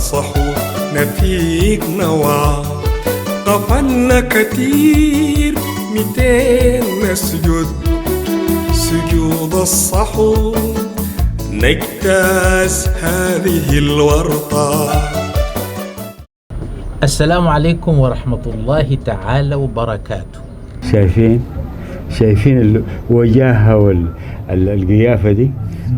السحور نفيق نوى غفلنا كتير 200 نسجد سجود السحور نجتاز هذه الورطة. السلام عليكم ورحمة الله تعالى وبركاته. شايفين الوجاهة والقيافة دي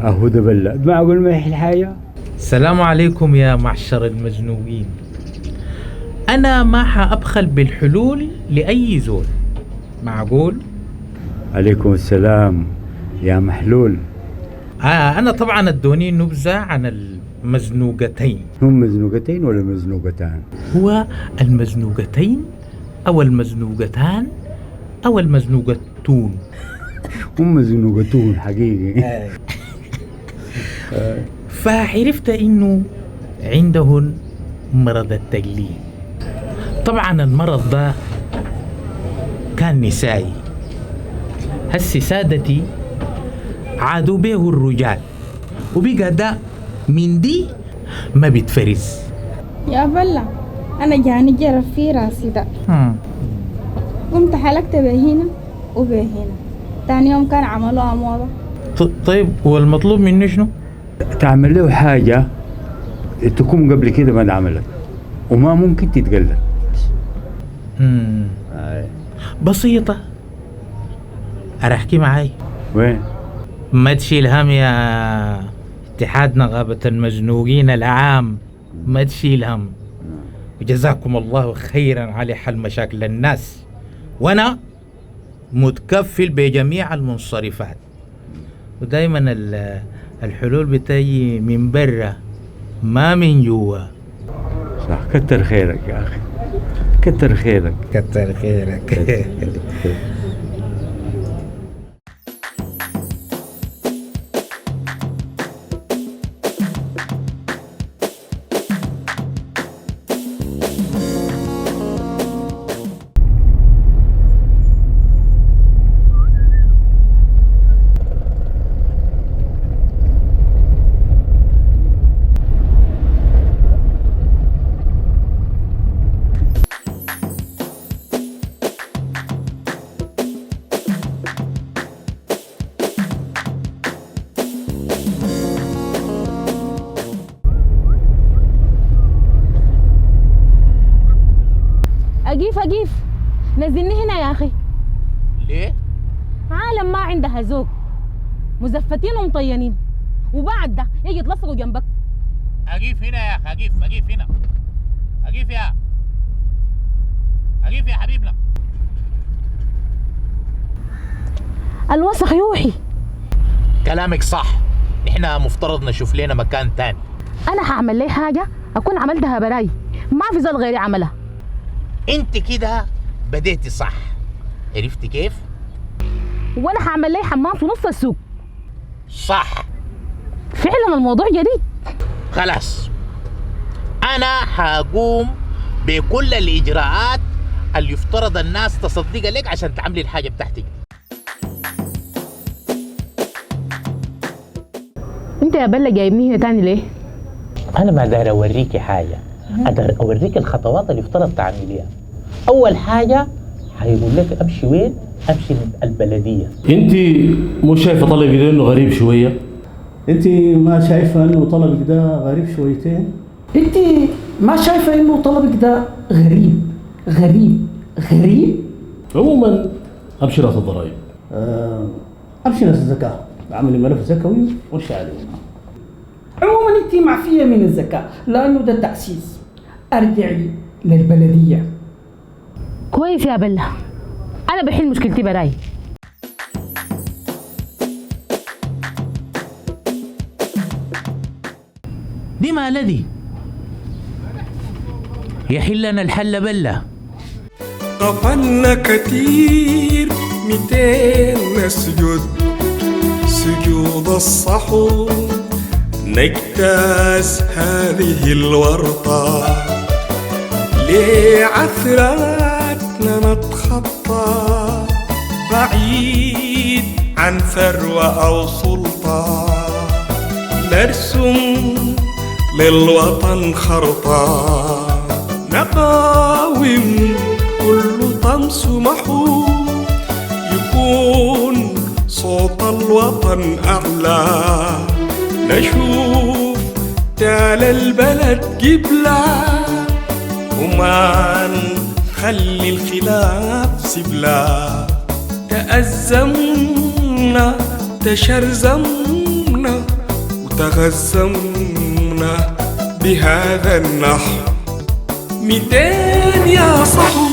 أهو ده بلد معقول ما يحل حاجة. السلام عليكم يا معشر المزنوقين. أنا ما حأبخل بالحلول لأي زول. معقول؟ عليكم السلام يا محلول. أنا طبعا ادوني نبذة عن المزنوقتين. هم مزنوقتين ولا مزنوقتان؟ هو المزنوقتين أو المزنوقتان أو المزنوقتون. هم مزنوقتون حقيقي. فعرفت إنه عندهن مرض التقليد. طبعا المرض ده كان نسائي. هسي سادتي عادوا به الرجال وبقى ده من دي ما بيتفرز. يا بلا أنا جاني جرف في راسي ده. قمت حلقت بهنا وبهنا. تاني يوم كان عملوها موضة. طيب والمطلوب مني شنو؟ تعمل له حاجة تكون قبل كده ما عملت وما ممكن تتقلد. بسيطة. أرحكي معاي. وين؟ ما تشيل هم يا اتحاد نقابة المزنوقين العام، ما تشيل هم. وجزاكم الله خيرا على حل مشاكل الناس، وانا متكفل بجميع المنصرفات. ودايما الحلول بتجي من برا ما من جوا. صح. كتر خيرك يا اخي، كتر خيرك. كتر خيرك. أجيف نزلني هنا يا أخي. ليه؟ عالم ما عندها ذوق، مزفتين ومطينين، وبعد ده يجي يتلصقوا جنبك. أجيف هنا يا أخي. أجيف هنا. أجيف يا حبيبنا. الوسخ يوحي. كلامك صح. إحنا مفترض نشوف لنا مكان تاني. أنا هعمل لي حاجة أكون عملتها براي، ما في زول غيري عملها. انت كده بديتي صح. عرفتي كيف؟ وانا هعمل لي حمام في نص السوق. صح فعلا الموضوع جديد. خلاص انا هقوم بكل الاجراءات اللي يفترض الناس تصدق لك عشان تعملي الحاجه بتاعتك. انت يا بلا جايبني هنا تاني ليه؟ انا ما داير اوريكي حاجه، اقدر اوريك الخطوات اللي يفترض تعمليها. اول حاجه هيقول لك امشي وين؟ امشي البلديه. انت مش شايفه طلبي ده انه غريب شويه؟ انت ما شايفه انه طلبك ده غريب شويتين؟ انت ما شايفه انه طلبك ده غريب؟ عموما امشي راس الضرائب. امشي ناس الزكاه، اعملي ملف زكوي وارشي عليه. عموما انت معفيه من الزكاه لانه ده تاسيس. ارجعي للبلديه. كويس يا بلا، انا بحل مشكلتي براي. دي ما الذي يحل لنا الحل بلا. غفلنا كتير 200 نسجد سجود السحور نجتاز هذه الورطة. لعثراتنا نتخطى بعيد عن ثروة أو سلطة. نرسم للوطن خرطة، نقاوم كل طمس محوم، يكون صوت الوطن أعلى، نشوف تال البلد قبلة، وما نخلي الخلاف سبلة، تأزمنا تشرزمنا وتغزمنا بهذا النحو 200 يا صحو